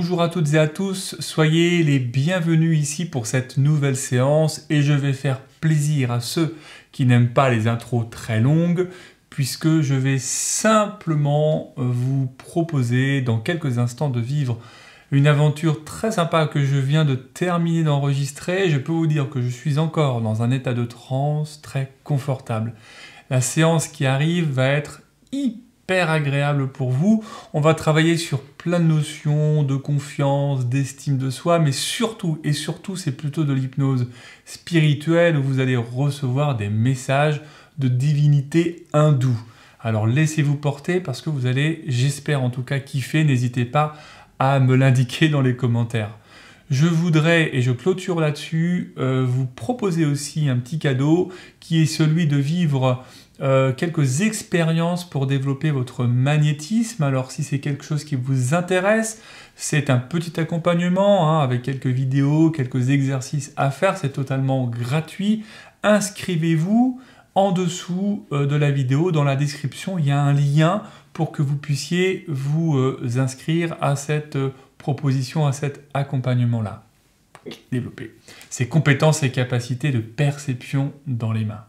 Bonjour à toutes et à tous, soyez les bienvenus ici pour cette nouvelle séance et je vais faire plaisir à ceux qui n'aiment pas les intros très longues puisque je vais simplement vous proposer dans quelques instants de vivre une aventure très sympa que je viens de terminer d'enregistrer. Je peux vous dire que je suis encore dans un état de transe très confortable. La séance qui arrive va être hyper agréable pour vous. On va travailler sur plein de notions de confiance, d'estime de soi, mais surtout, c'est plutôt de l'hypnose spirituelle où vous allez recevoir des messages de divinité hindoue. Alors laissez-vous porter parce que vous allez, j'espère en tout cas, kiffer. N'hésitez pas à me l'indiquer dans les commentaires. Je voudrais, et je clôture là-dessus, vous proposer aussi un petit cadeau qui est celui de vivre quelques expériences pour développer votre magnétisme. Alors si c'est quelque chose qui vous intéresse, c'est un petit accompagnement avec quelques vidéos, quelques exercices à faire, c'est totalement gratuit. Inscrivez-vous en dessous de la vidéo, dans la description, il y a un lien pour que vous puissiez vous inscrire à cette proposition, à cet accompagnement-là. Développer ses compétences et capacités de perception dans les mains.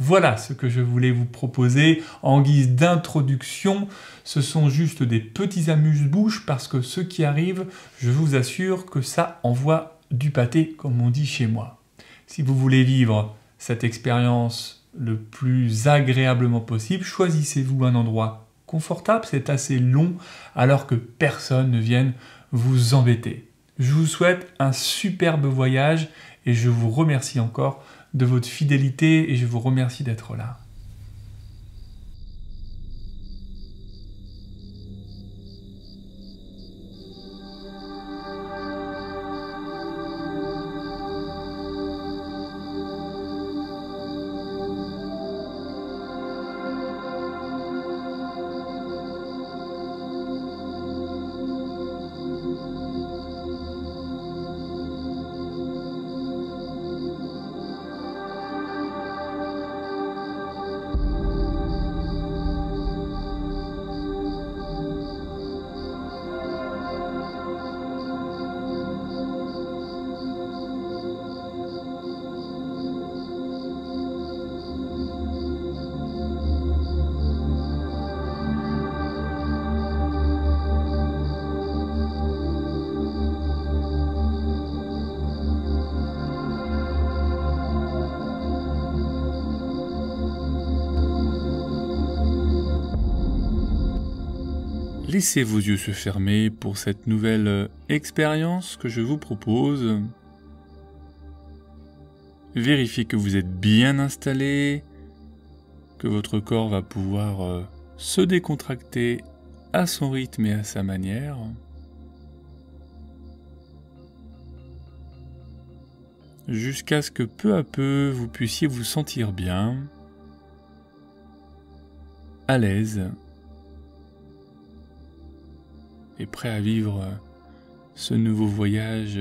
Voilà ce que je voulais vous proposer en guise d'introduction. Ce sont juste des petits amuse-bouches parce que ce qui arrive, je vous assure que ça envoie du pâté, comme on dit chez moi. Si vous voulez vivre cette expérience le plus agréablement possible, choisissez-vous un endroit confortable, c'est assez long, alors que personne ne vienne vous embêter. Je vous souhaite un superbe voyage et je vous remercie encore de votre fidélité et je vous remercie d'être là. Laissez vos yeux se fermer pour cette nouvelle expérience que je vous propose. Vérifiez que vous êtes bien installé, que votre corps va pouvoir se décontracter à son rythme et à sa manière. Jusqu'à ce que peu à peu vous puissiez vous sentir bien, à l'aise, et prêt à vivre ce nouveau voyage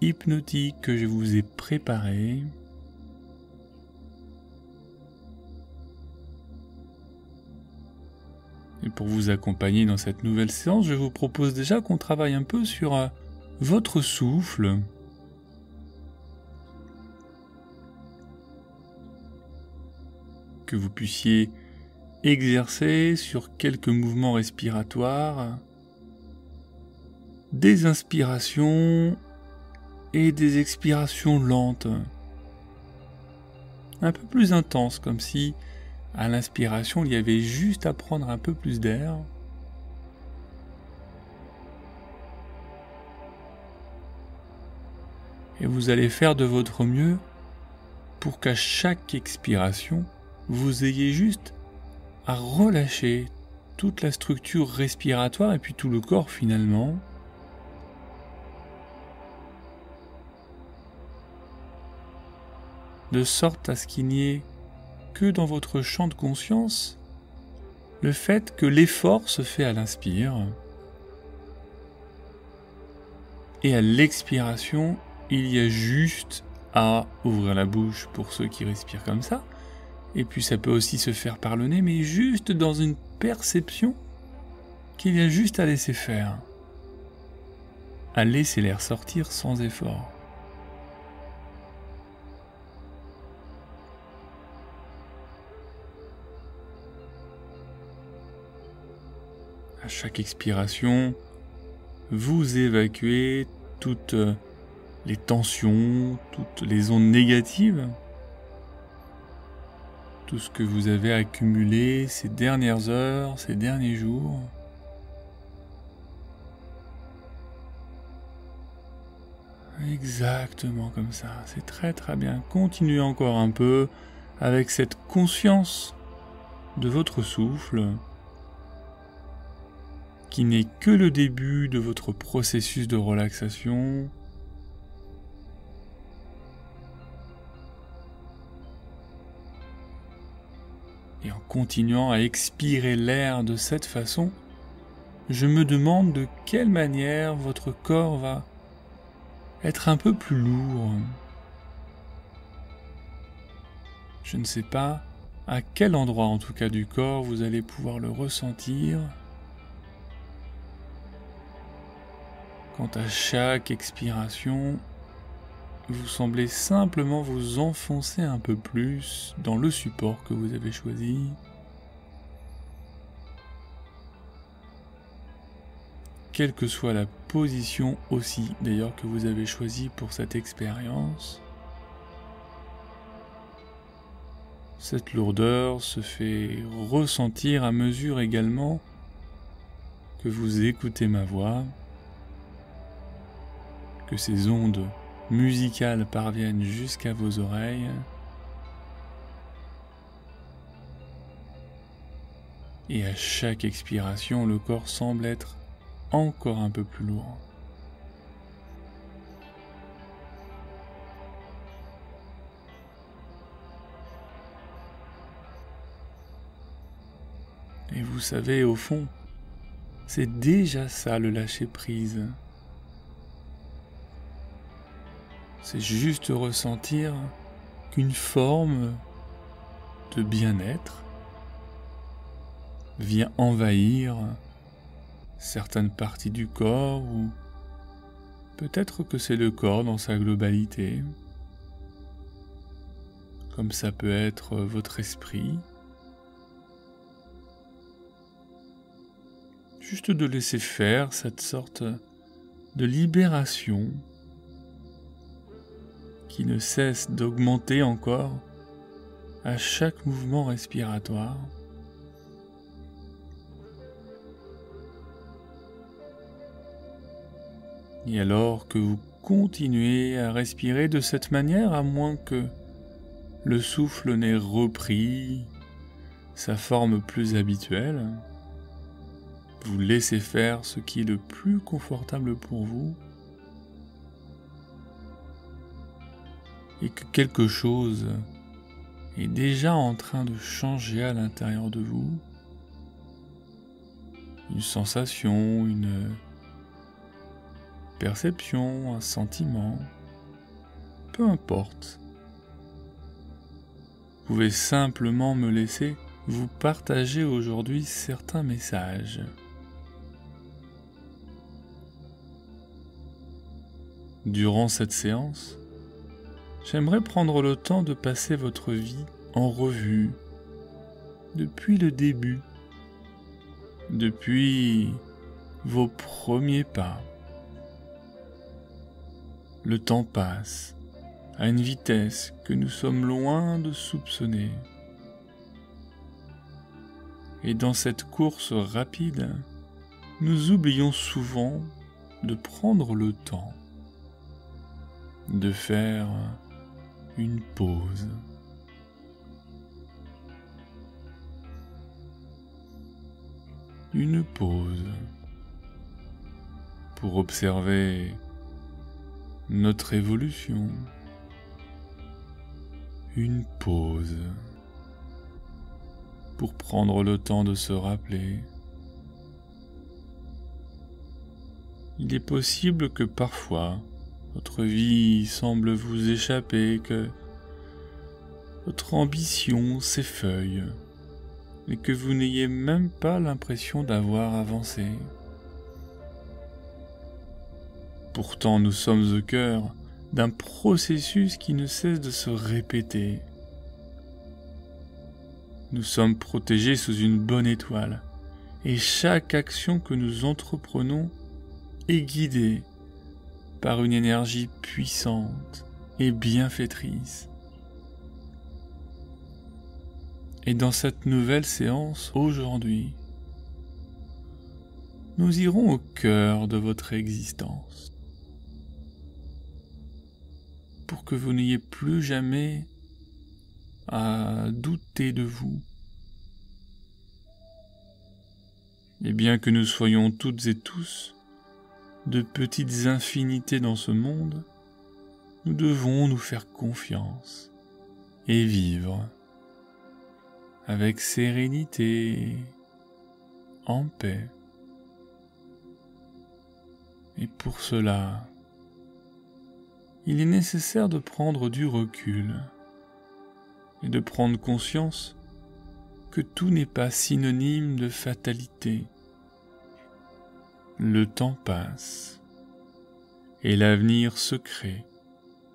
hypnotique que je vous ai préparé. Et pour vous accompagner dans cette nouvelle séance, je vous propose déjà qu'on travaille un peu sur votre souffle. Que vous puissiez exercer sur quelques mouvements respiratoires, des inspirations et des expirations lentes, un peu plus intenses, comme si à l'inspiration il y avait juste à prendre un peu plus d'air, et vous allez faire de votre mieux pour qu'à chaque expiration vous ayez juste à relâcher toute la structure respiratoire et puis tout le corps finalement, de sorte à ce qu'il n'y ait que dans votre champ de conscience le fait que l'effort se fait à l'inspire et à l'expiration, il y a juste à ouvrir la bouche pour ceux qui respirent comme ça, et puis ça peut aussi se faire par le nez, mais juste dans une perception qu'il y a juste à laisser faire. à laisser l'air sortir sans effort. À chaque expiration, vous évacuez toutes les tensions, toutes les ondes négatives, tout ce que vous avez accumulé ces dernières heures, ces derniers jours. Exactement comme ça, c'est très très bien. Continuez encore un peu avec cette conscience de votre souffle, qui n'est que le début de votre processus de relaxation. Et en continuant à expirer l'air de cette façon, je me demande de quelle manière votre corps va être un peu plus lourd. Je ne sais pas à quel endroit en tout cas du corps vous allez pouvoir le ressentir. Quant à chaque expiration, vous semblez simplement vous enfoncer un peu plus dans le support que vous avez choisi. Quelle que soit la position aussi d'ailleurs que vous avez choisie pour cette expérience, cette lourdeur se fait ressentir à mesure également que vous écoutez ma voix, que ces ondes musicales parviennent jusqu'à vos oreilles. Et à chaque expiration, le corps semble être encore un peu plus lourd. Et vous savez, au fond, c'est déjà ça le lâcher-prise. C'est juste ressentir qu'une forme de bien-être vient envahir certaines parties du corps, ou peut-être que c'est le corps dans sa globalité, comme ça peut être votre esprit. Juste de laisser faire cette sorte de libération qui ne cesse d'augmenter encore à chaque mouvement respiratoire. Et alors que vous continuez à respirer de cette manière, à moins que le souffle n'ait repris sa forme plus habituelle, vous laissez faire ce qui est le plus confortable pour vous, et que quelque chose est déjà en train de changer à l'intérieur de vous, une sensation, une perception, un sentiment, peu importe. Vous pouvez simplement me laisser vous partager aujourd'hui certains messages. Durant cette séance, j'aimerais prendre le temps de passer votre vie en revue, depuis le début, depuis vos premiers pas. Le temps passe à une vitesse que nous sommes loin de soupçonner. Et dans cette course rapide, nous oublions souvent de prendre le temps de faire une pause. Une pause pour observer notre évolution. Une pause pour prendre le temps de se rappeler. Il est possible que parfois votre vie semble vous échapper, que votre ambition s'effeuille et que vous n'ayez même pas l'impression d'avoir avancé. Pourtant, nous sommes au cœur d'un processus qui ne cesse de se répéter. Nous sommes protégés sous une bonne étoile, et chaque action que nous entreprenons est guidée par une énergie puissante et bienfaitrice. Et dans cette nouvelle séance, aujourd'hui, nous irons au cœur de votre existence, pour que vous n'ayez plus jamais à douter de vous. Et bien que nous soyons toutes et tous de petites infinités dans ce monde, nous devons nous faire confiance et vivre avec sérénité, en paix. Et pour cela, il est nécessaire de prendre du recul et de prendre conscience que tout n'est pas synonyme de fatalité. Le temps passe et l'avenir se crée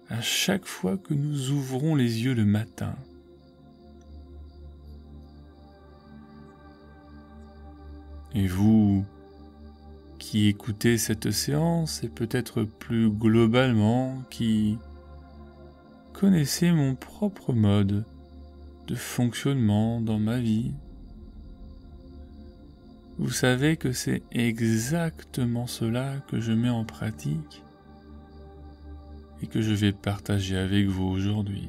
à chaque fois que nous ouvrons les yeux le matin. Et vous qui écoutez cette séance et peut-être plus globalement qui connaissez mon propre mode de fonctionnement dans ma vie, vous savez que c'est exactement cela que je mets en pratique et que je vais partager avec vous aujourd'hui.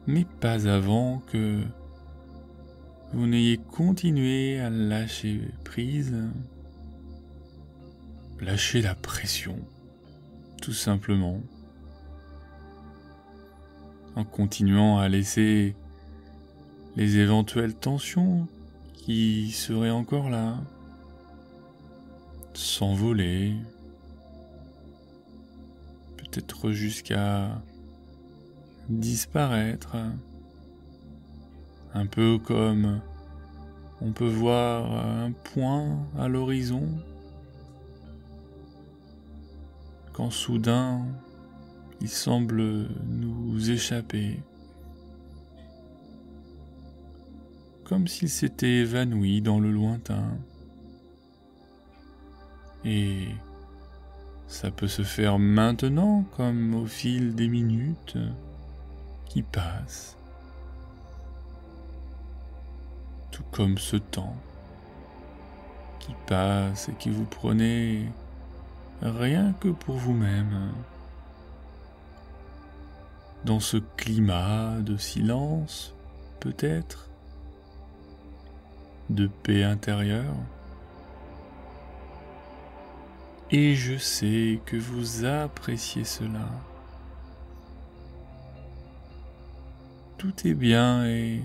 Mais pas avant que vous n'ayez continué à lâcher prise, lâcher la pression, tout simplement, en continuant à laisser les éventuelles tensions qui seraient encore là s'envoler, peut-être jusqu'à disparaître, un peu comme on peut voir un point à l'horizon quand soudain il semble nous échapper, comme s'il s'était évanoui dans le lointain. Et ça peut se faire maintenant comme au fil des minutes qui passent. Tout comme ce temps qui passe et qui vous prenez rien que pour vous-même, dans ce climat de silence, peut-être, de paix intérieure. Et je sais que vous appréciez cela. Tout est bien et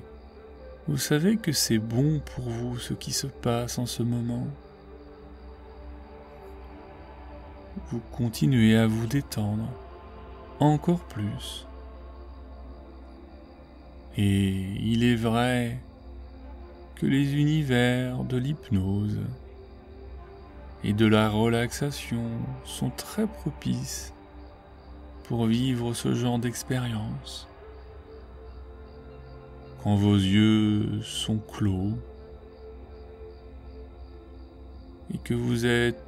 vous savez que c'est bon pour vous ce qui se passe en ce moment. Vous continuez à vous détendre encore plus. Et il est vrai que les univers de l'hypnose et de la relaxation sont très propices pour vivre ce genre d'expérience. Quand vos yeux sont clos et que vous êtes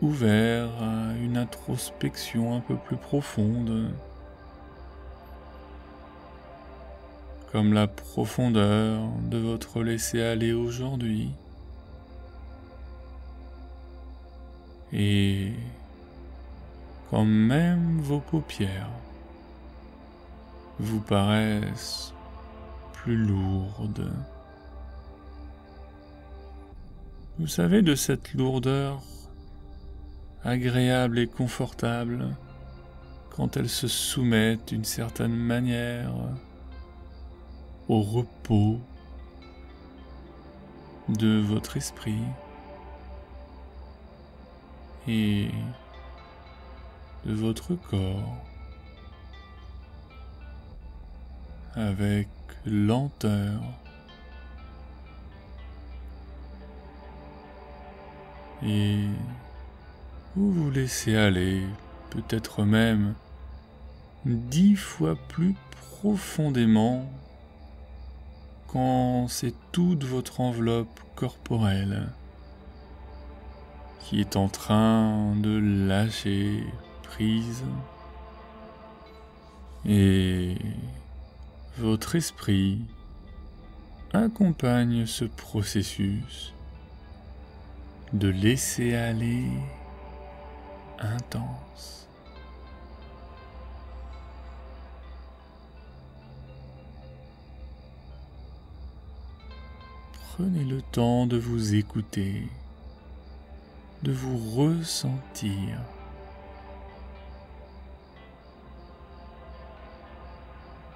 ouvert à une introspection un peu plus profonde, comme la profondeur de votre laisser-aller aujourd'hui. Et quand même vos paupières vous paraissent plus lourdes. Vous savez, de cette lourdeur agréable et confortable quand elles se soumettent d'une certaine manière au repos de votre esprit et de votre corps avec lenteur et Vous vous laissez aller, peut-être même 10 fois plus profondément quand c'est toute votre enveloppe corporelle qui est en train de lâcher prise et votre esprit accompagne ce processus de laisser aller intense. Prenez le temps de vous écouter, de vous ressentir.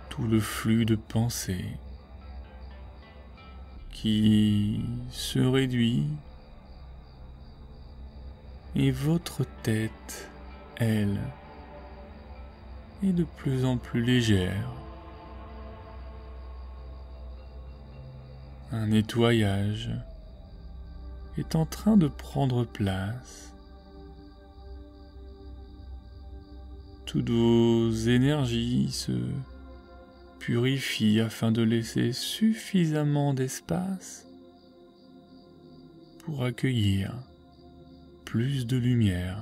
Tout le flux de pensée qui se réduit et votre tête, elle, est de plus en plus légère. Un nettoyage est en train de prendre place. Toutes vos énergies se purifient afin de laisser suffisamment d'espace pour accueillir plus de lumière.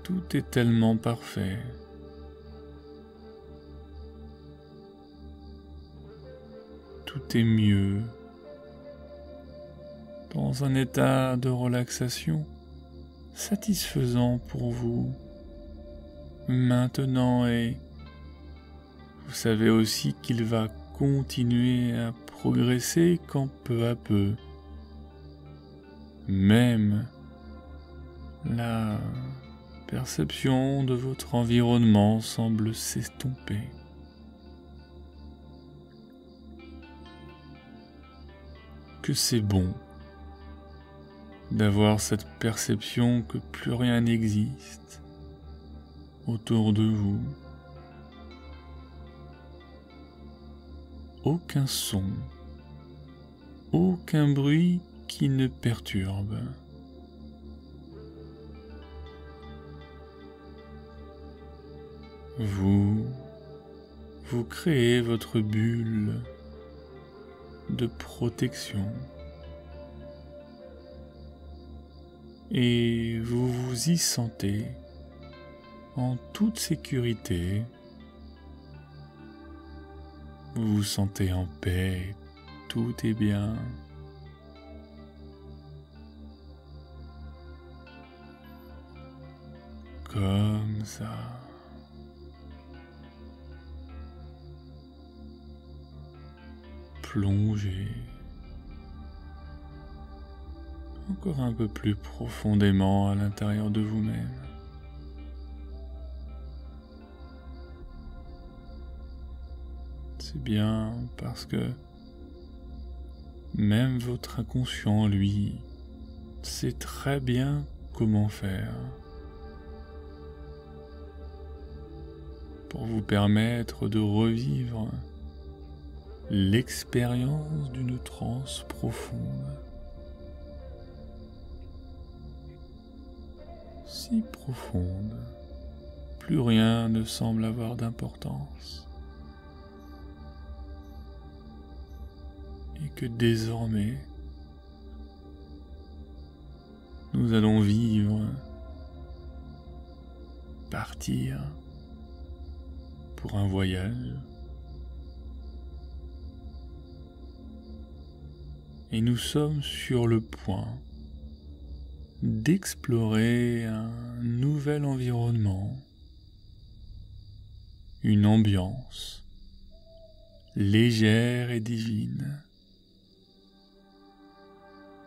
Tout est tellement parfait. Tout est mieux. Dans un état de relaxation satisfaisant pour vous maintenant, et vous savez aussi qu'il va continuer à progresser quand peu à peu, même la perception de votre environnement semble s'estomper. Que c'est bon d'avoir cette perception que plus rien n'existe autour de vous. Aucun son, aucun bruit qui ne perturbe. Vous créez votre bulle de protection et vous vous y sentez en toute sécurité. Vous vous sentez en paix, tout est bien. Comme ça. Plongez encore un peu plus profondément à l'intérieur de vous-même. C'est bien parce que même votre inconscient, lui, sait très bien comment faire pour vous permettre de revivre l'expérience d'une transe profonde. Si profonde, plus rien ne semble avoir d'importance. Et que désormais, nous allons vivre, partir pour un voyage. Et nous sommes sur le point d'explorer un nouvel environnement, une ambiance légère et divine,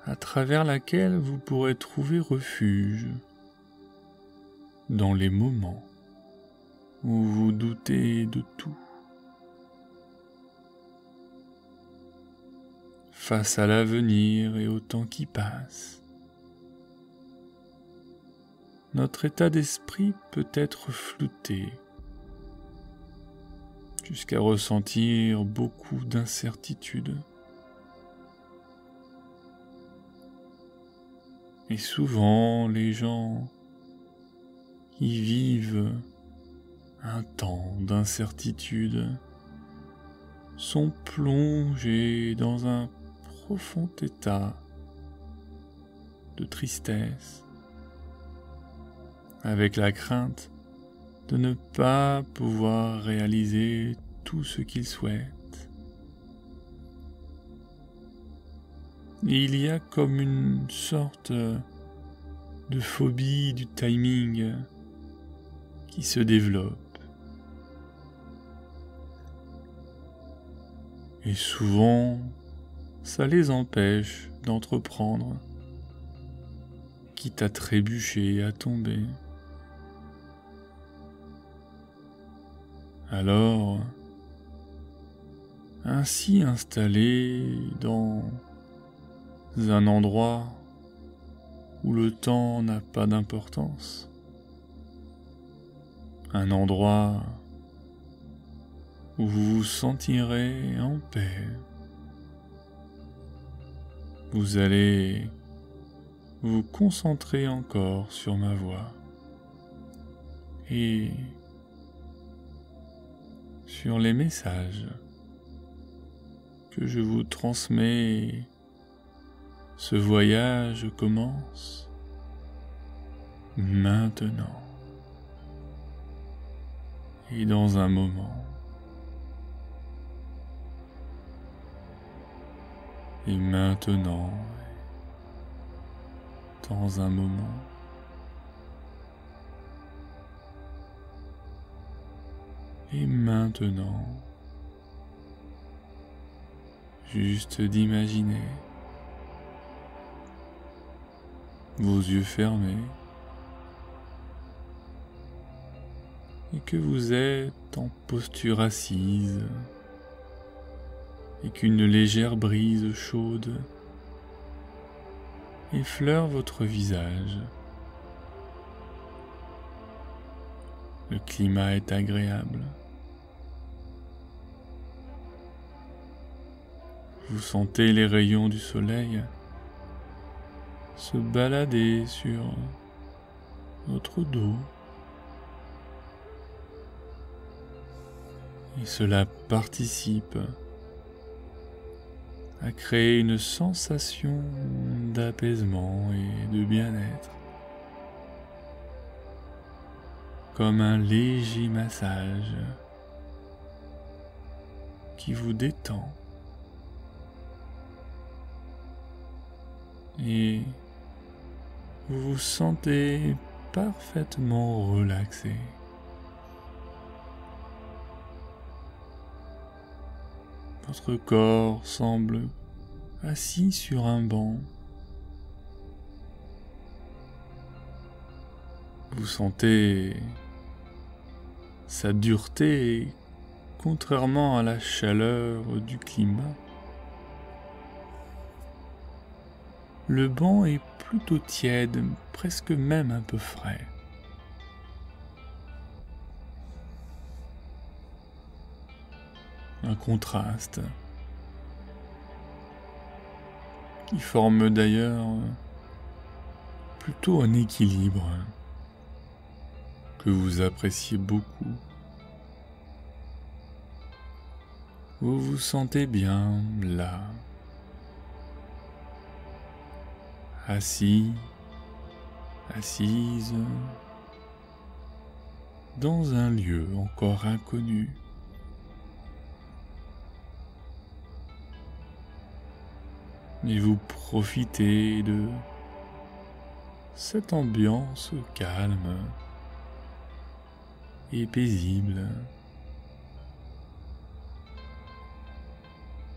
à travers laquelle vous pourrez trouver refuge dans les moments où vous doutez de tout. Face à l'avenir et au temps qui passe, notre état d'esprit peut être flouté jusqu'à ressentir beaucoup d'incertitude. Et souvent, les gens qui vivent un temps d'incertitude sont plongés dans un profond état de tristesse, avec la crainte de ne pas pouvoir réaliser tout ce qu'ils souhaitent. Et il y a comme une sorte de phobie du timing qui se développe. Et souvent, ça les empêche d'entreprendre, quitte à trébucher et à tomber. Alors, ainsi installé dans un endroit où le temps n'a pas d'importance, un endroit où vous vous sentirez en paix, vous allez vous concentrer encore sur ma voix et sur les messages que je vous transmets. Ce voyage commence maintenant et dans un moment. Et maintenant, dans un moment. Et maintenant, juste d'imaginer vos yeux fermés et que vous êtes en posture assise et qu'une légère brise chaude effleure votre visage. Le climat est agréable. Vous sentez les rayons du soleil se balader sur votre dos. Et cela participe à créer une sensation d'apaisement et de bien-être, comme un léger massage qui vous détend et vous vous sentez parfaitement relaxé. Votre corps semble assis sur un banc. Vous sentez sa dureté, contrairement à la chaleur du climat. Le banc est plutôt tiède, presque même un peu frais. Un contraste qui forme d'ailleurs plutôt un équilibre que vous appréciez beaucoup. Vous vous sentez bien là, assis, assise, dans un lieu encore inconnu. Et vous profitez de cette ambiance calme et paisible,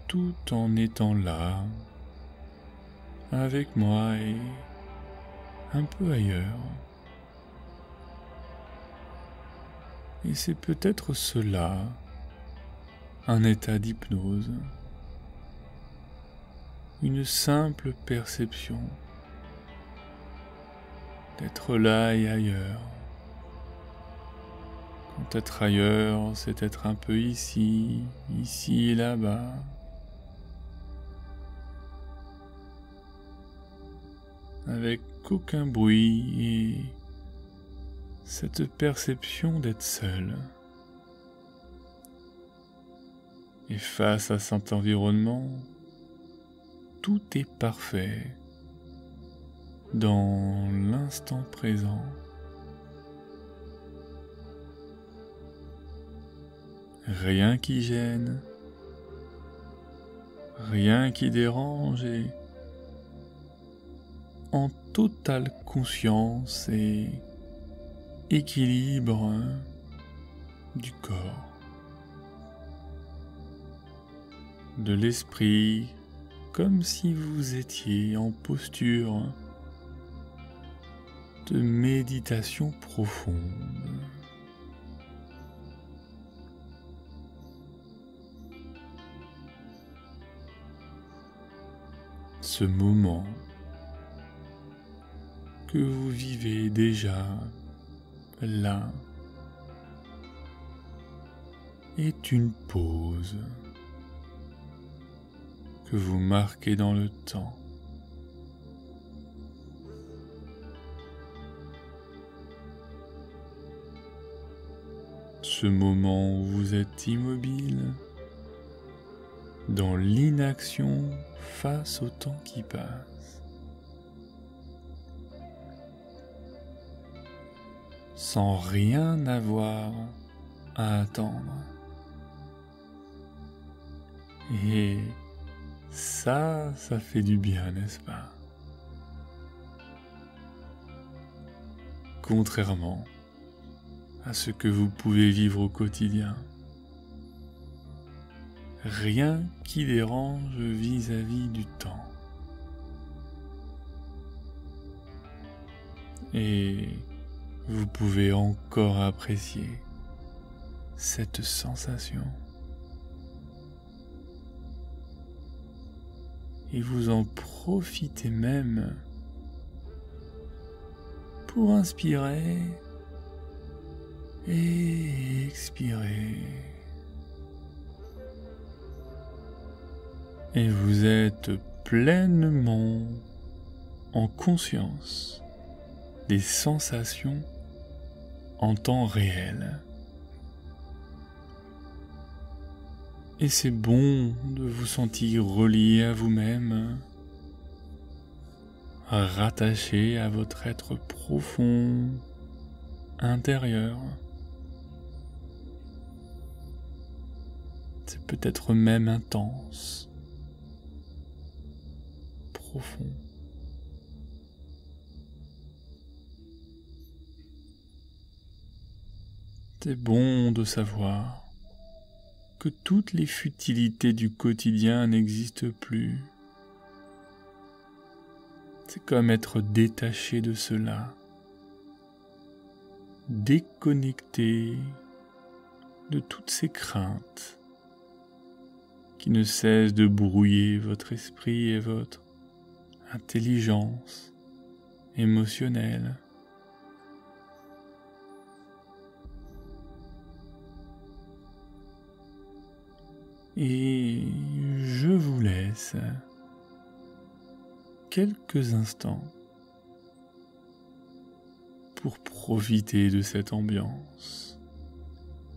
tout en étant là, avec moi et un peu ailleurs. Et c'est peut-être cela, un état d'hypnose. Une simple perception d'être là et ailleurs. Quand être ailleurs, c'est être un peu ici, ici et là-bas. avec aucun bruit et cette perception d'être seul. Et face à cet environnement, tout est parfait dans l'instant présent. Rien qui gêne, rien qui dérange et en totale conscience et équilibre du corps, de l'esprit, comme si vous étiez en posture de méditation profonde. Ce moment que vous vivez déjà là est une pause que vous marquez dans le temps. Ce moment où vous êtes immobile, dans l'inaction face au temps qui passe, sans rien avoir à attendre. Et ça fait du bien, n'est-ce pas? Contrairement à ce que vous pouvez vivre au quotidien. Rien qui dérange vis-à-vis du temps. Et vous pouvez encore apprécier cette sensation. Et vous en profitez même pour inspirer et expirer. Et vous êtes pleinement en conscience des sensations en temps réel. Et c'est bon de vous sentir relié à vous-même, rattaché à votre être profond, intérieur. C'est peut-être même intense, profond. C'est bon de savoir que toutes les futilités du quotidien n'existent plus. C'est comme être détaché de cela, déconnecté de toutes ces craintes qui ne cessent de brouiller votre esprit et votre intelligence émotionnelle. Et je vous laisse quelques instants pour profiter de cette ambiance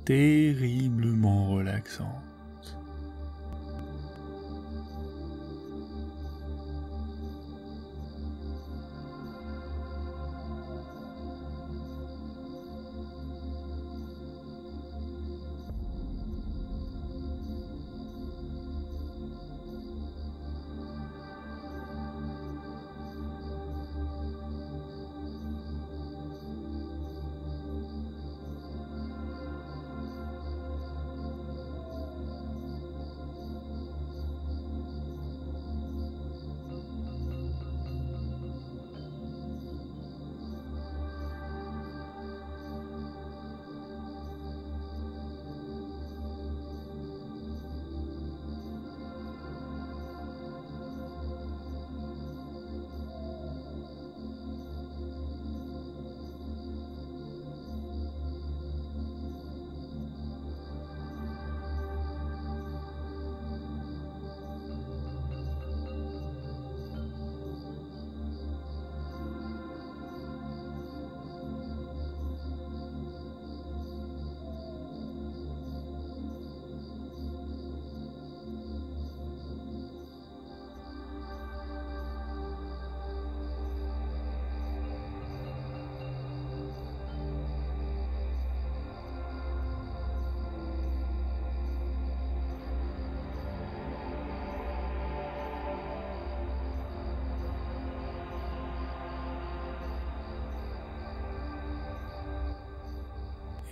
terriblement relaxante.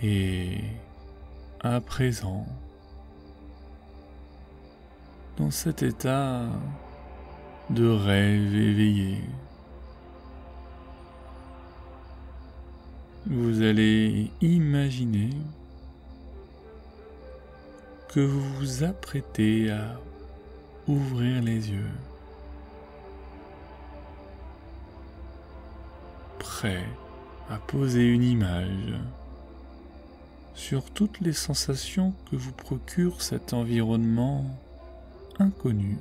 Et à présent, dans cet état de rêve éveillé, vous allez imaginer que vous vous apprêtez à ouvrir les yeux, prêt à poser une image sur toutes les sensations que vous procure cet environnement inconnu.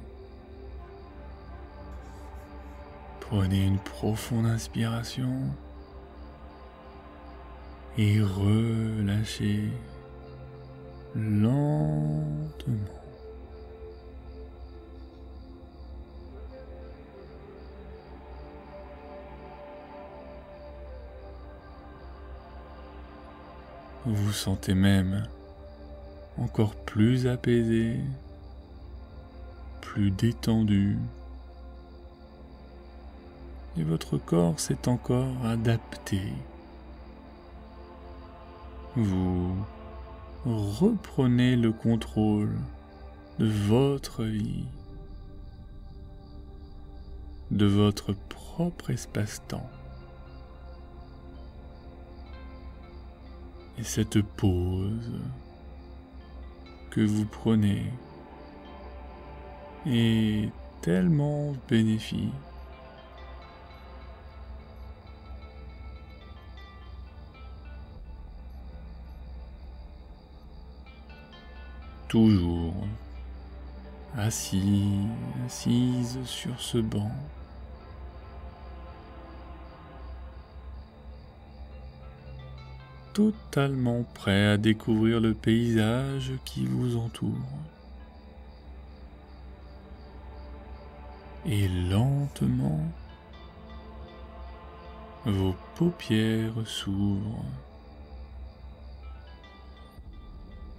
Prenez une profonde inspiration et relâchez lentement. Vous vous sentez même encore plus apaisé, plus détendu, et votre corps s'est encore adapté. Vous reprenez le contrôle de votre vie, de votre propre espace-temps. Et cette pause que vous prenez est tellement bénéfique. Toujours assise sur ce banc, totalement prêt à découvrir le paysage qui vous entoure. Et lentement, vos paupières s'ouvrent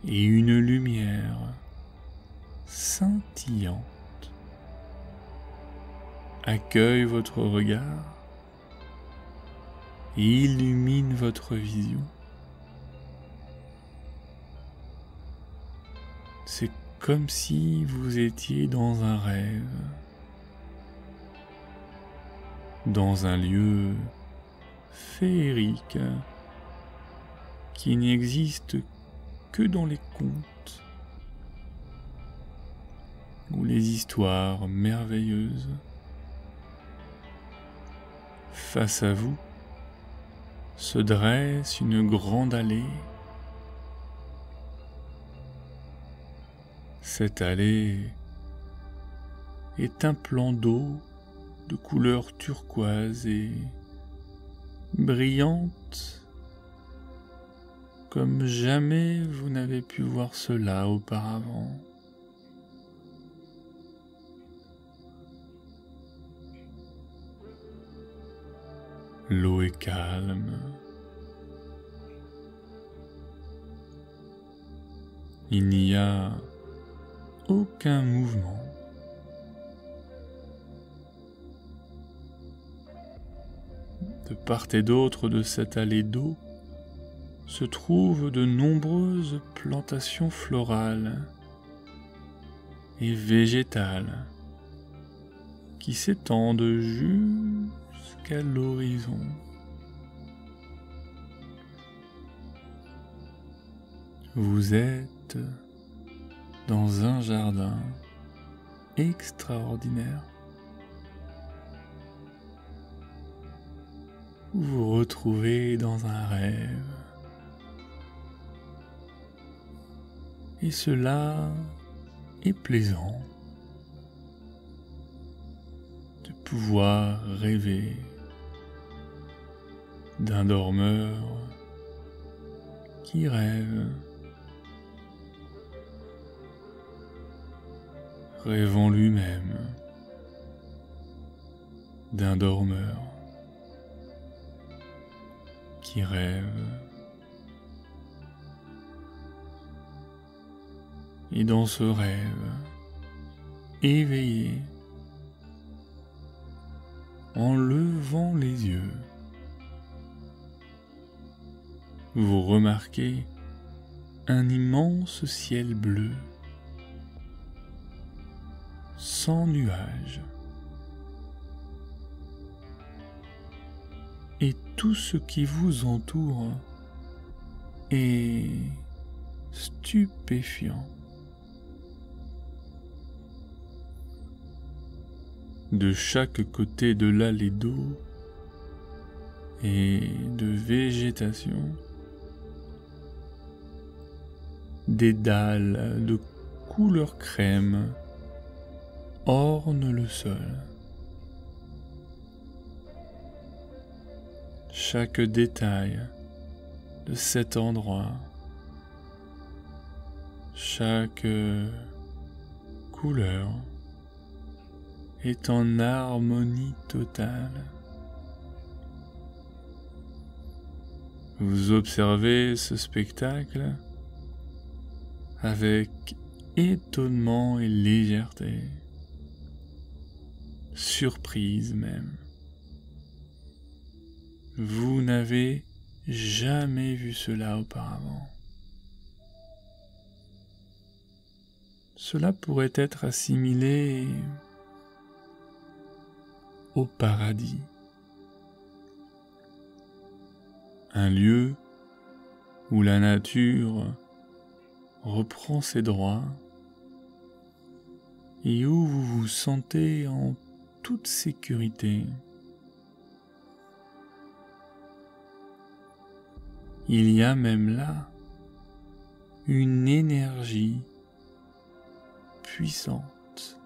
et une lumière scintillante accueille votre regard et illumine votre vision. C'est comme si vous étiez dans un rêve, dans un lieu féerique qui n'existe que dans les contes ou les histoires merveilleuses. Face à vous se dresse une grande allée. Cette allée est un plan d'eau de couleur turquoise et brillante comme jamais vous n'avez pu voir cela auparavant. L'eau est calme. Il n'y a aucun mouvement. De part et d'autre de cette allée d'eau se trouvent de nombreuses plantations florales et végétales qui s'étendent jusqu'à l'horizon. Vous êtes dans un jardin extraordinaire. Vous vous retrouvez dans un rêve. Et cela est plaisant de pouvoir rêver d'un dormeur qui rêve, rêvant lui-même d'un dormeur qui rêve. Et dans ce rêve, éveillé, en levant les yeux, vous remarquez un immense ciel bleu, sans nuages. Et tout ce qui vous entoure est stupéfiant. De chaque côté de l'allée d'eau et de végétation, des dalles de couleur crème ornent le sol. Chaque détail de cet endroit, chaque couleur est en harmonie totale. Vous observez ce spectacle avec étonnement et légèreté, surprise même. Vous n'avez jamais vu cela auparavant. Cela pourrait être assimilé au paradis, un lieu où la nature reprend ses droits et où vous vous sentez en toute sécurité. Il y a même là une énergie puissante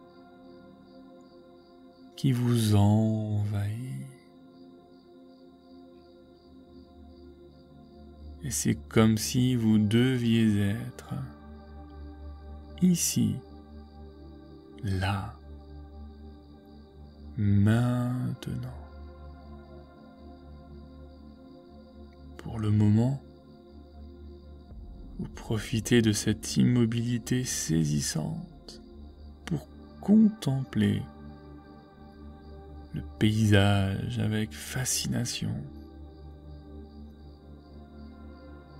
qui vous envahit. Et c'est comme si vous deviez être ici, là, maintenant. Pour le moment, vous profitez de cette immobilité saisissante pour contempler le paysage avec fascination.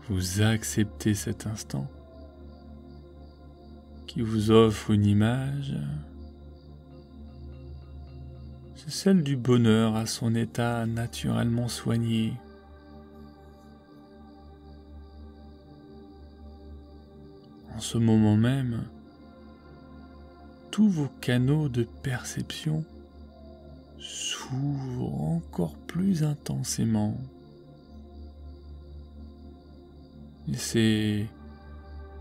Vous acceptez cet instant qui vous offre une image, c'est celle du bonheur à son état naturellement soigné. En ce moment même, tous vos canaux de perception s'ouvrent encore plus intensément. Et c'est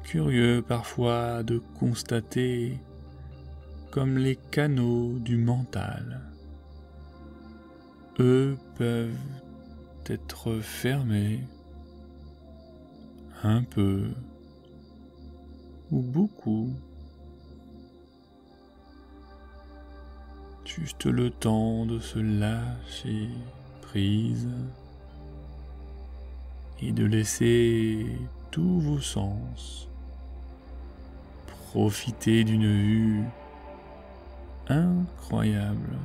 curieux parfois de constater comme les canaux du mental, eux peuvent être fermés un peu ou beaucoup, juste le temps de se lâcher prise et de laisser tous vos sens profiter d'une vue incroyable.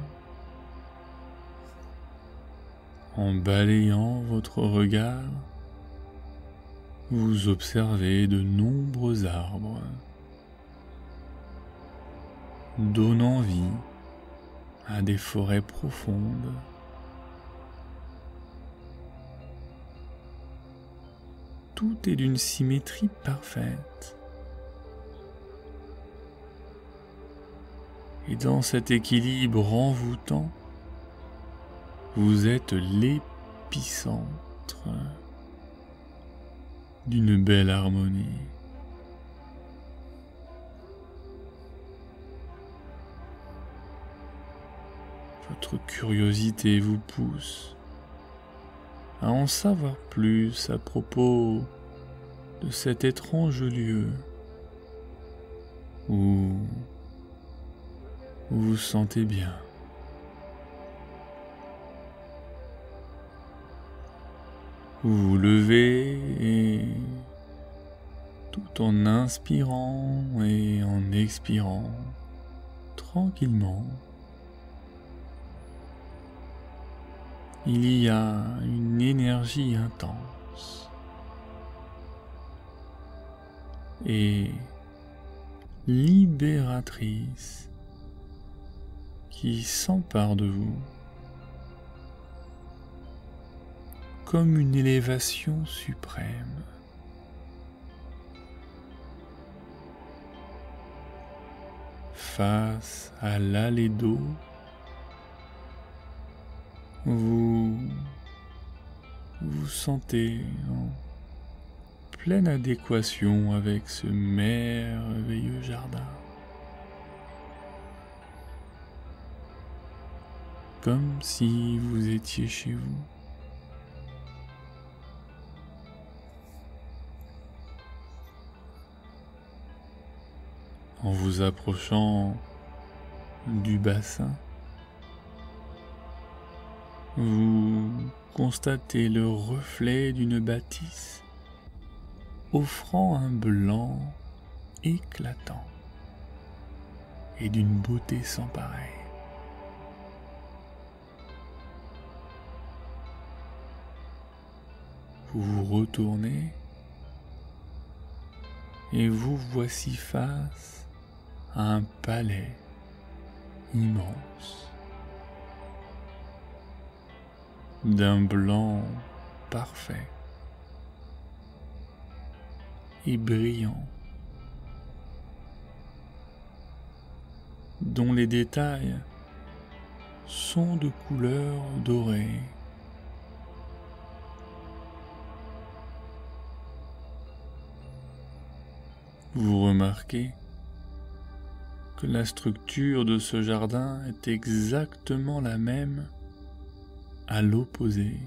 En balayant votre regard, vous observez de nombreux arbres, donnant vie à des forêts profondes. Tout est d'une symétrie parfaite. Et dans cet équilibre envoûtant, vous êtes l'épicentre d'une belle harmonie. Votre curiosité vous pousse à en savoir plus à propos de cet étrange lieu où vous vous sentez bien. Vous vous levez et tout en inspirant et en expirant tranquillement, il y a une énergie intense et libératrice qui s'empare de vous comme une élévation suprême. Face à l'allée d'eau, vous vous sentez en pleine adéquation avec ce merveilleux jardin. Comme si vous étiez chez vous. En vous approchant du bassin, vous constatez le reflet d'une bâtisse offrant un blanc éclatant et d'une beauté sans pareille. Vous vous retournez et vous voici face à un palais immense, d'un blanc parfait et brillant, dont les détails sont de couleur dorée. Vous remarquez que la structure de ce jardin est exactement la même à l'opposé.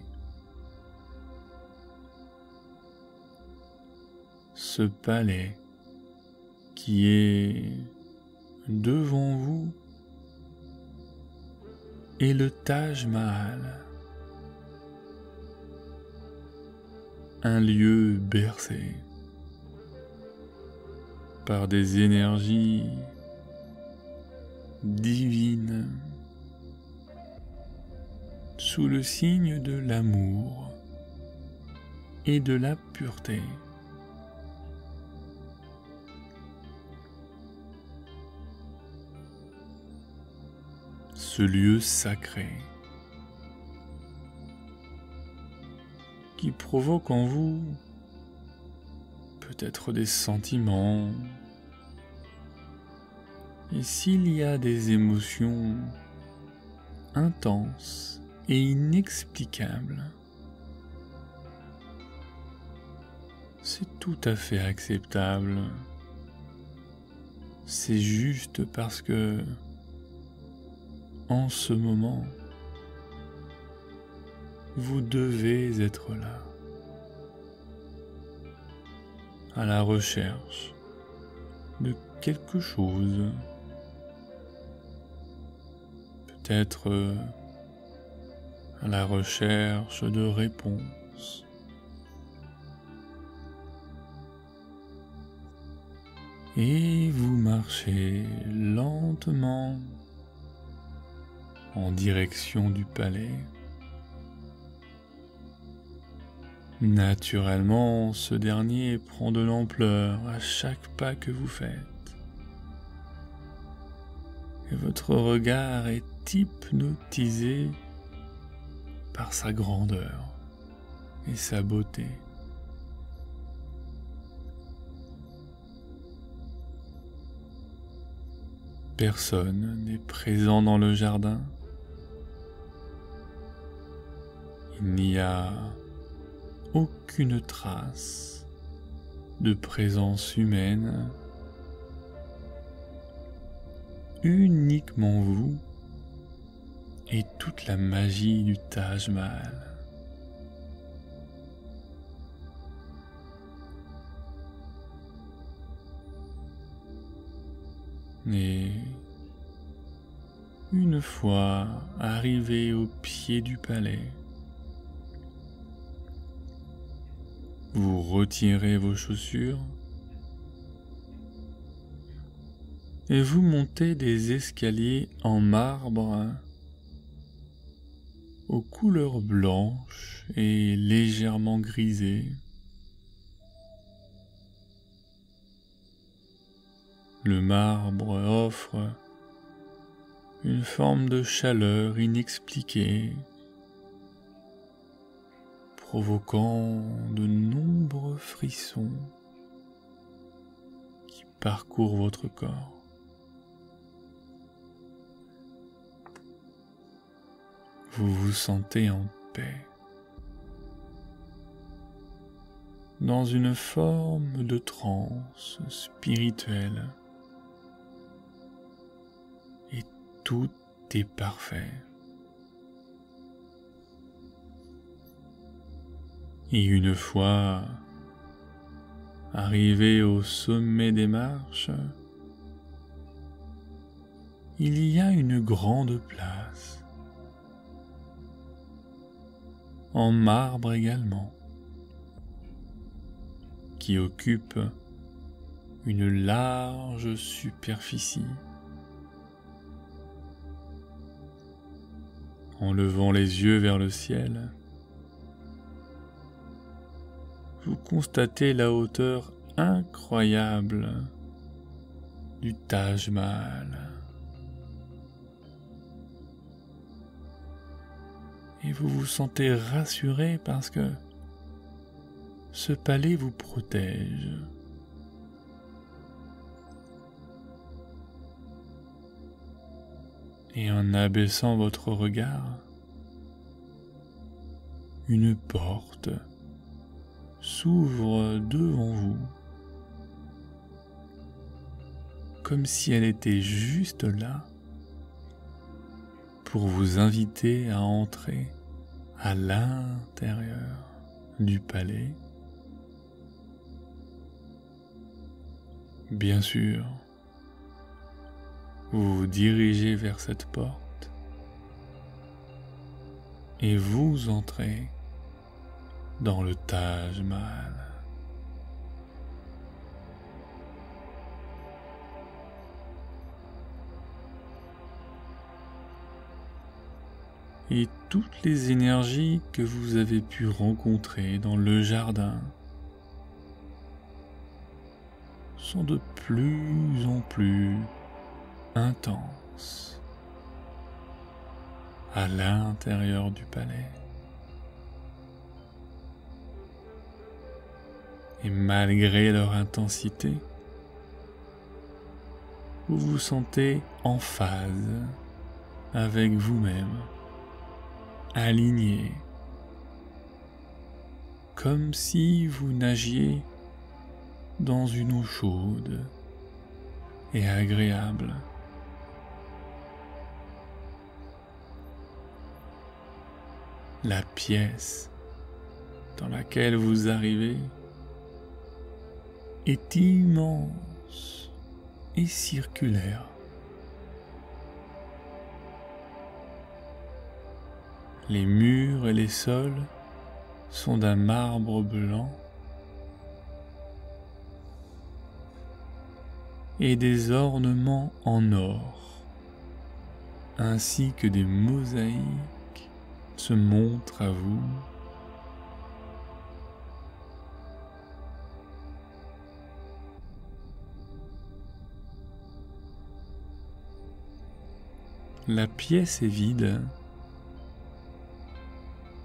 Ce palais qui est devant vous est le Taj Mahal, un lieu bercé par des énergies divines, sous le signe de l'amour et de la pureté. Ce lieu sacré qui provoque en vous peut-être des sentiments, et s'il y a des émotions intenses et inexplicables, c'est tout à fait acceptable. C'est juste parce que, en ce moment, vous devez être là, à la recherche de quelque chose, peut-être à la recherche de réponses. Et vous marchez lentement en direction du palais. Naturellement, ce dernier prend de l'ampleur à chaque pas que vous faites. Et votre regard est hypnotisé par sa grandeur et sa beauté. Personne n'est présent dans le jardin. Il n'y a aucune trace de présence humaine. Uniquement vous et toute la magie du Taj Mahal. Et une fois arrivé au pied du palais, vous retirez vos chaussures et vous montez des escaliers en marbre aux couleurs blanches et légèrement grisées. Le marbre offre une forme de chaleur inexpliquée, provoquant de nombreux frissons qui parcourent votre corps. Vous vous sentez en paix, dans une forme de transe spirituelle, et tout est parfait. Et une fois arrivé au sommet des marches, il y a une grande place, en marbre également, qui occupe une large superficie. En levant les yeux vers le ciel, vous constatez la hauteur incroyable du Taj Mahal. Et vous vous sentez rassuré parce que ce palais vous protège. Et en abaissant votre regard, une porte s'ouvre devant vous, comme si elle était juste là pour vous inviter à entrer à l'intérieur du palais. Bien sûr, vous vous dirigez vers cette porte et vous entrez dans le Taj Mahal. Et toutes les énergies que vous avez pu rencontrer dans le jardin sont de plus en plus intenses à l'intérieur du palais. Et malgré leur intensité, vous vous sentez en phase avec vous-même, aligné, comme si vous nagiez dans une eau chaude et agréable. La pièce dans laquelle vous arrivez est immense et circulaire. Les murs et les sols sont d'un marbre blanc et des ornements en or, ainsi que des mosaïques se montrent à vous. La pièce est vide,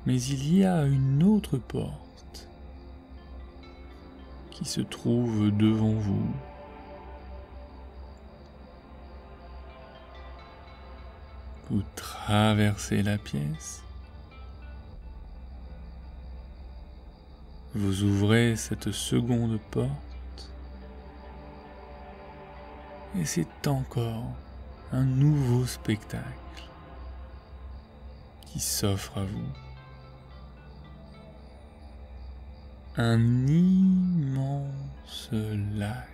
mais il y a une autre porte qui se trouve devant vous. Vous traversez la pièce, vous ouvrez cette seconde porte et c'est encore un nouveau spectacle qui s'offre à vous. Un immense lac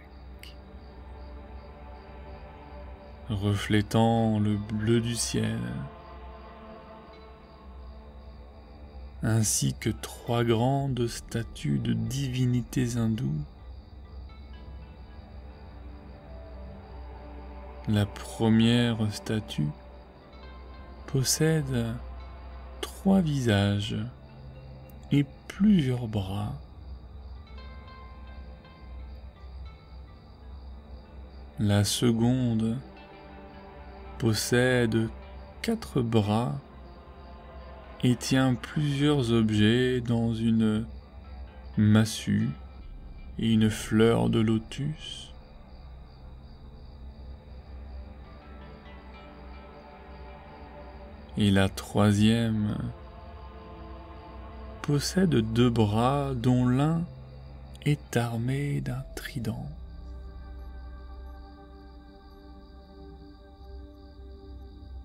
reflétant le bleu du ciel, ainsi que 3 grandes statues de divinités hindoues. La première statue possède 3 visages et plusieurs bras. La seconde possède 4 bras et tient plusieurs objets dans une massue et une fleur de lotus. Et la troisième possède 2 bras dont l'un est armé d'un trident.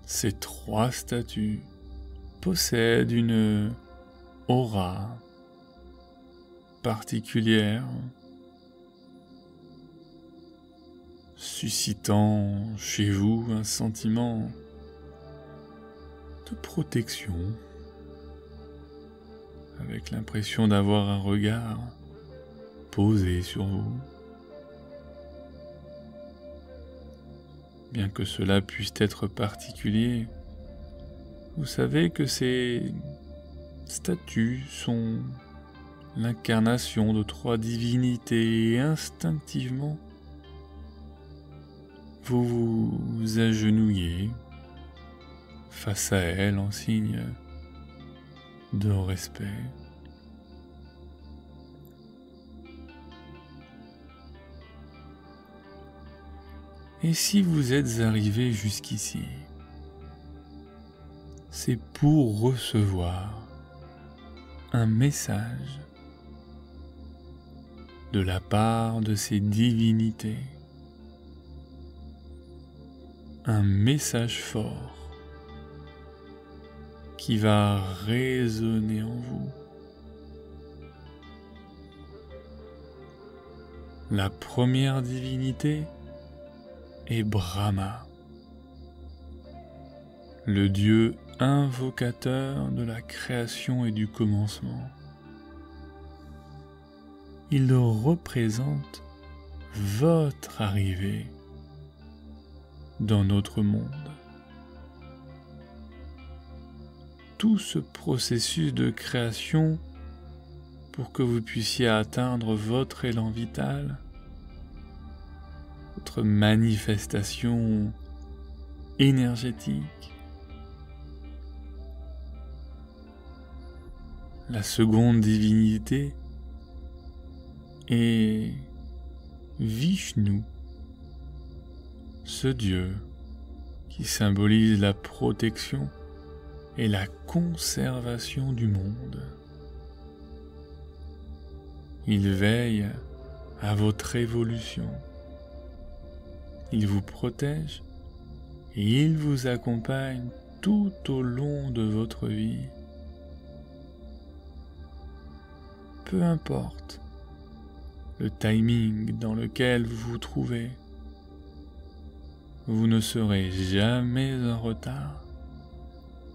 Ces 3 statues possèdent une aura particulière, suscitant chez vous un sentiment de protection, avec l'impression d'avoir un regard posé sur vous. Bien que cela puisse être particulier, vous savez que ces statues sont l'incarnation de 3 divinités et instinctivement, vous vous agenouillez face à elles en signe de respect. Et si vous êtes arrivé jusqu'ici, c'est pour recevoir un message de la part de ces divinités, un message fort qui va résonner en vous. La première divinité est Brahma, le dieu invocateur de la création et du commencement. Il représente votre arrivée dans notre monde. Tout ce processus de création pour que vous puissiez atteindre votre élan vital, votre manifestation énergétique. La seconde divinité est Vishnu, ce dieu qui symbolise la protection et la conservation du monde. Il veille à votre évolution. Il vous protège et il vous accompagne tout au long de votre vie. Peu importe le timing dans lequel vous vous trouvez, vous ne serez jamais en retard,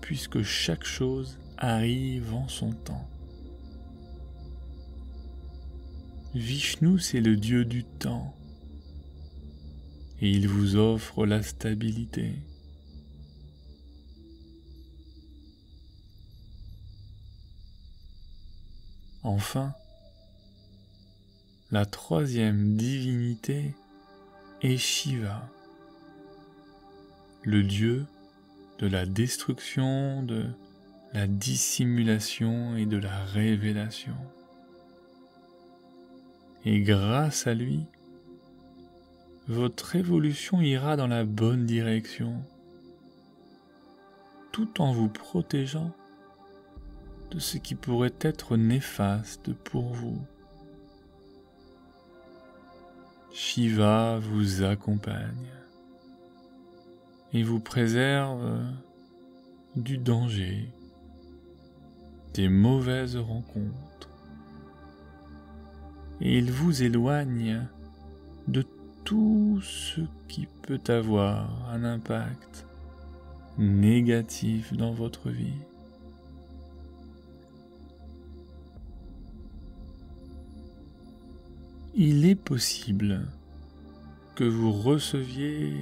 puisque chaque chose arrive en son temps. Vishnu, c'est le dieu du temps, et il vous offre la stabilité. Enfin, la troisième divinité est Shiva, le dieu de la destruction, de la dissimulation et de la révélation. Et grâce à lui, votre évolution ira dans la bonne direction, tout en vous protégeant de ce qui pourrait être néfaste pour vous. Shiva vous accompagne et vous préserve du danger, des mauvaises rencontres, et il vous éloigne de tout ce qui peut avoir un impact négatif dans votre vie. Il est possible que vous receviez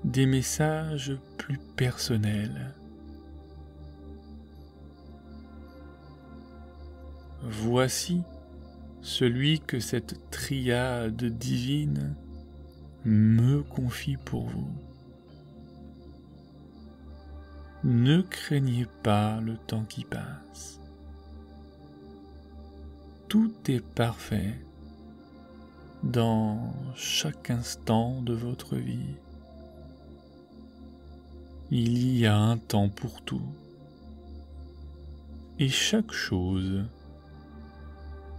des messages plus personnels. Voici celui que cette triade divine me confie pour vous. Ne craignez pas le temps qui passe. Tout est parfait dans chaque instant de votre vie. Il y a un temps pour tout. Et chaque chose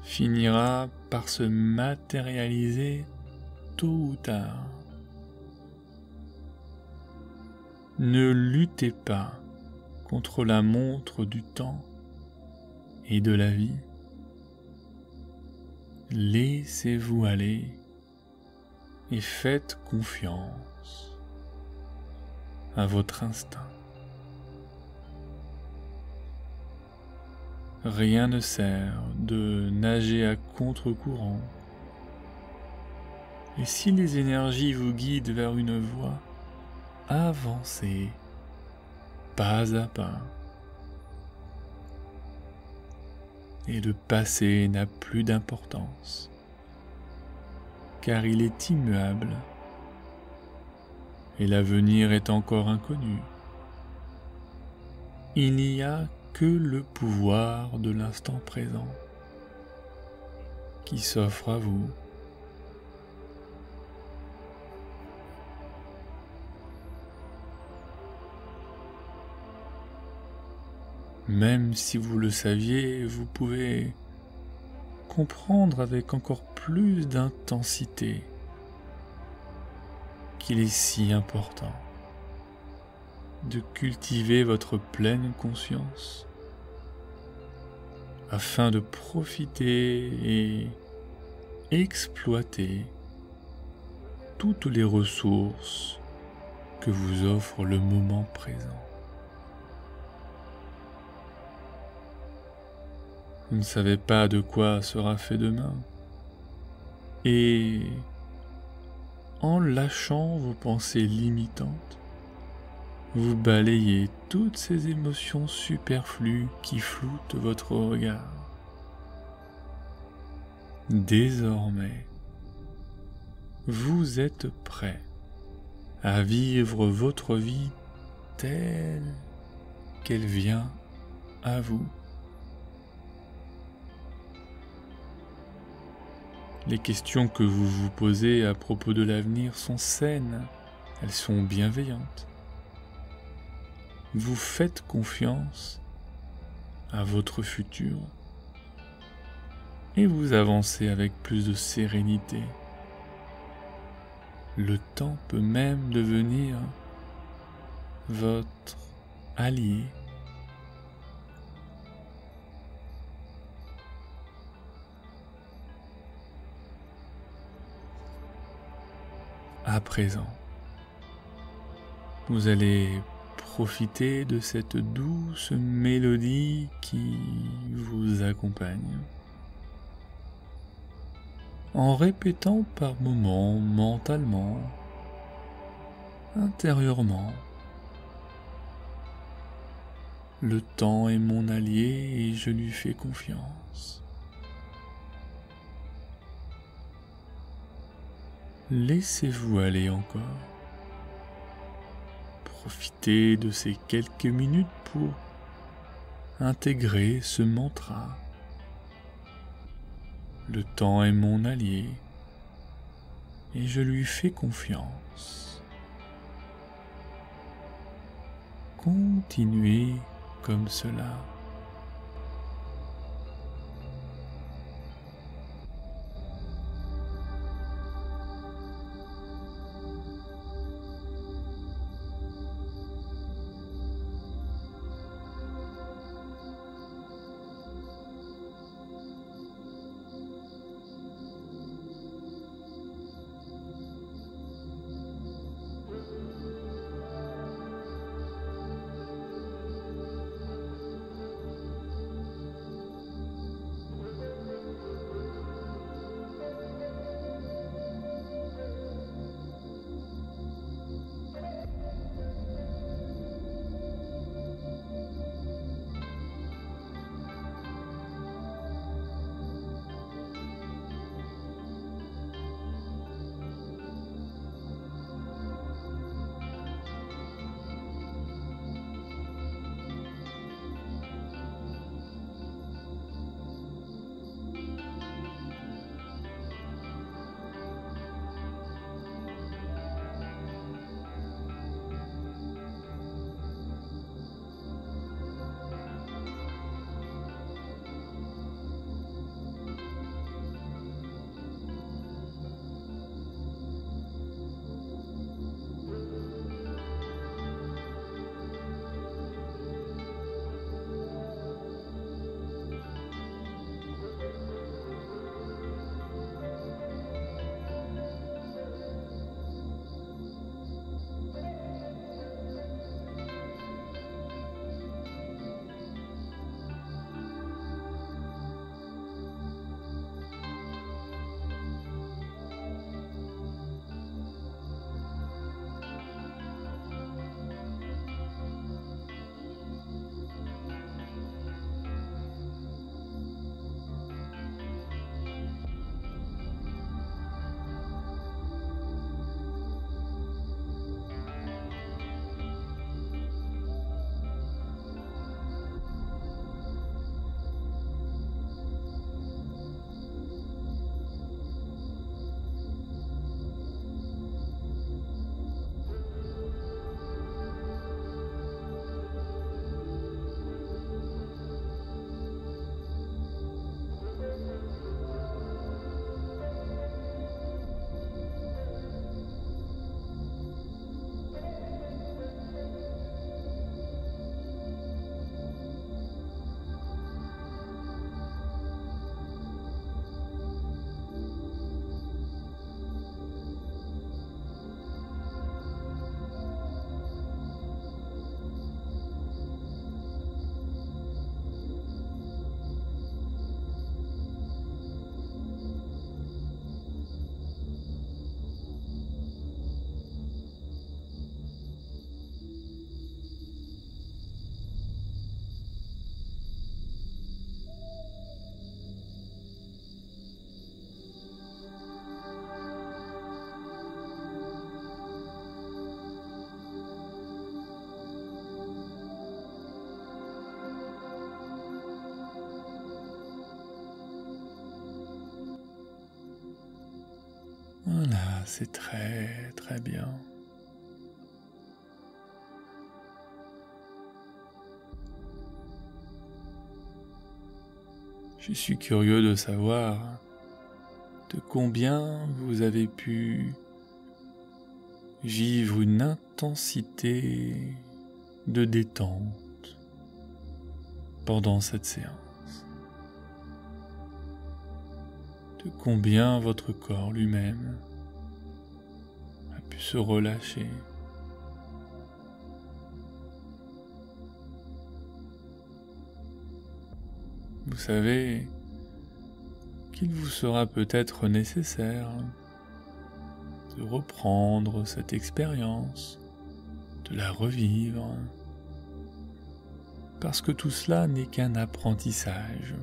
finira par se matérialiser tôt ou tard. Ne luttez pas contre la montre du temps et de la vie. Laissez-vous aller et faites confiance à votre instinct. Rien ne sert de nager à contre-courant. Et si les énergies vous guident vers une voie, avancez pas à pas. Et le passé n'a plus d'importance, car il est immuable et l'avenir est encore inconnu. Il n'y a que le pouvoir de l'instant présent qui s'offre à vous. Même si vous le saviez, vous pouvez comprendre avec encore plus d'intensité qu'il est si important de cultiver votre pleine conscience afin de profiter et exploiter toutes les ressources que vous offre le moment présent. Vous ne savez pas de quoi sera fait demain. Et en lâchant vos pensées limitantes, vous balayez toutes ces émotions superflues qui floutent votre regard. Désormais, vous êtes prêt à vivre votre vie telle qu'elle vient à vous. Les questions que vous vous posez à propos de l'avenir sont saines, elles sont bienveillantes. Vous faites confiance à votre futur et vous avancez avec plus de sérénité. Le temps peut même devenir votre allié. À présent, vous allez profiter de cette douce mélodie qui vous accompagne, en répétant par moments mentalement, intérieurement, le temps est mon allié et je lui fais confiance. Laissez-vous aller encore. Profitez de ces quelques minutes pour intégrer ce mantra. Le temps est mon allié et je lui fais confiance. Continuez comme cela. Voilà, c'est très très bien. Je suis curieux de savoir de combien vous avez pu vivre une intensité de détente pendant cette séance. De combien votre corps lui-même a pu se relâcher. Vous savez qu'il vous sera peut-être nécessaire de reprendre cette expérience, de la revivre, parce que tout cela n'est qu'un apprentissage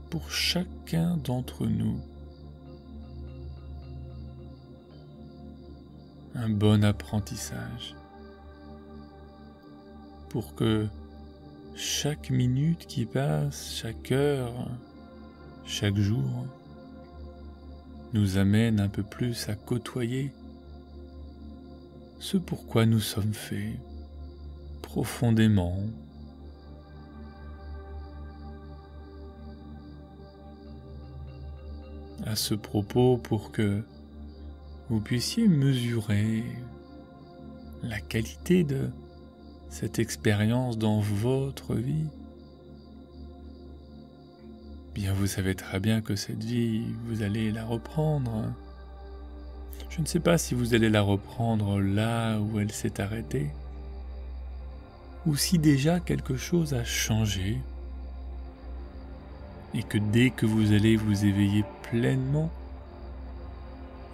pour chacun d'entre nous. Un bon apprentissage pour que chaque minute qui passe, chaque heure, chaque jour, nous amène un peu plus à côtoyer ce pourquoi nous sommes faits profondément. À ce propos, pour que vous puissiez mesurer la qualité de cette expérience dans votre vie, bien vous savez très bien que cette vie, vous allez la reprendre. Je ne sais pas si vous allez la reprendre là où elle s'est arrêtée, ou si déjà quelque chose a changé, et que dès que vous allez vous éveiller pleinement,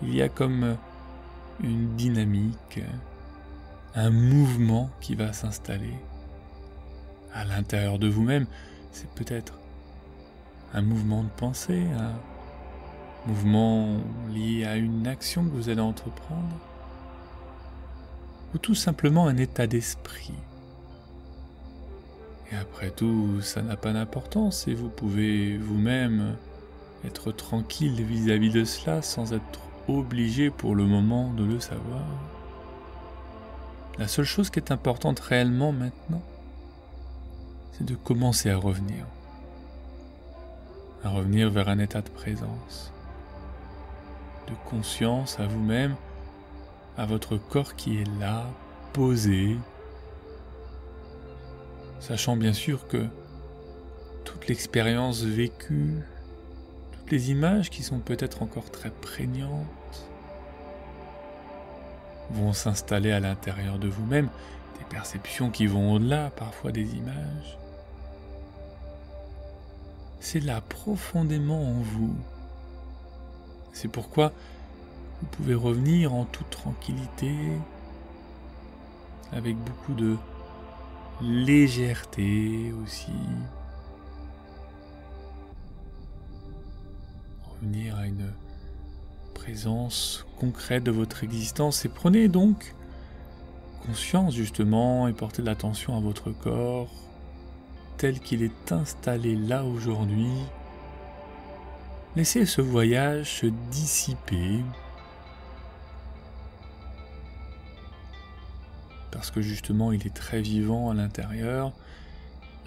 il y a comme une dynamique, un mouvement qui va s'installer à l'intérieur de vous-même. C'est peut-être un mouvement de pensée, un mouvement lié à une action que vous allez entreprendre, ou tout simplement un état d'esprit. Et après tout, ça n'a pas d'importance et vous pouvez vous-même être tranquille vis-à-vis de cela sans être obligé pour le moment de le savoir. La seule chose qui est importante réellement maintenant, c'est de commencer à revenir vers un état de présence, de conscience à vous-même, à votre corps qui est là, posé, sachant bien sûr que toute l'expérience vécue, toutes les images qui sont peut-être encore très prégnantes, vont s'installer à l'intérieur de vous-même, des perceptions qui vont au-delà parfois des images. C'est là profondément en vous. C'est pourquoi vous pouvez revenir en toute tranquillité, avec beaucoup de légèreté aussi. Revenir à une présence concrète de votre existence et prenez donc conscience justement et portez de l'attention à votre corps tel qu'il est installé là aujourd'hui. Laissez ce voyage se dissiper parce que justement il est très vivant à l'intérieur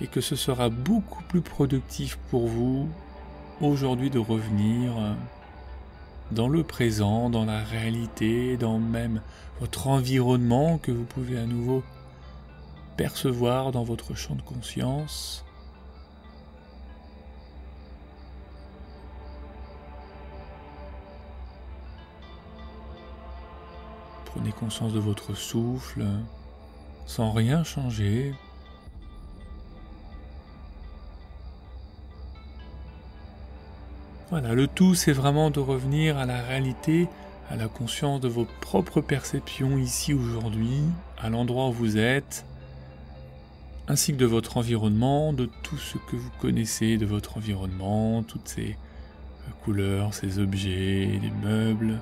et que ce sera beaucoup plus productif pour vous aujourd'hui de revenir dans le présent, dans la réalité, dans même votre environnement que vous pouvez à nouveau percevoir dans votre champ de conscience. Prenez conscience de votre souffle, sans rien changer. Voilà, le tout c'est vraiment de revenir à la réalité, à la conscience de vos propres perceptions ici aujourd'hui, à l'endroit où vous êtes, ainsi que de votre environnement, de tout ce que vous connaissez de votre environnement, toutes ces couleurs, ces objets, les meubles.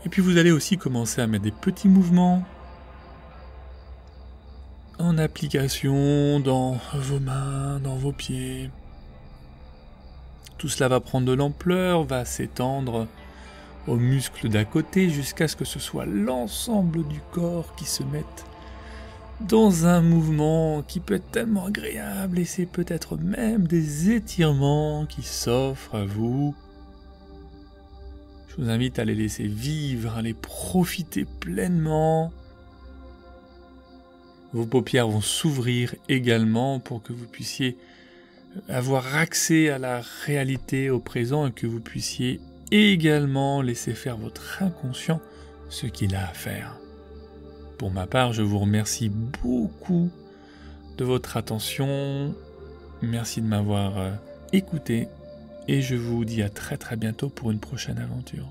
Et puis vous allez aussi commencer à mettre des petits mouvements en application dans vos mains, dans vos pieds, Tout cela va prendre de l'ampleur, va s'étendre aux muscles d'à côté jusqu'à ce que ce soit l'ensemble du corps qui se mette dans un mouvement qui peut être tellement agréable et c'est peut-être même des étirements qui s'offrent à vous. Je vous invite à les laisser vivre, à les profiter pleinement. Vos paupières vont s'ouvrir également pour que vous puissiez avoir accès à la réalité, au présent, et que vous puissiez également laisser faire votre inconscient ce qu'il a à faire. Pour ma part, je vous remercie beaucoup de votre attention. Merci de m'avoir écouté et je vous dis à très bientôt pour une prochaine aventure.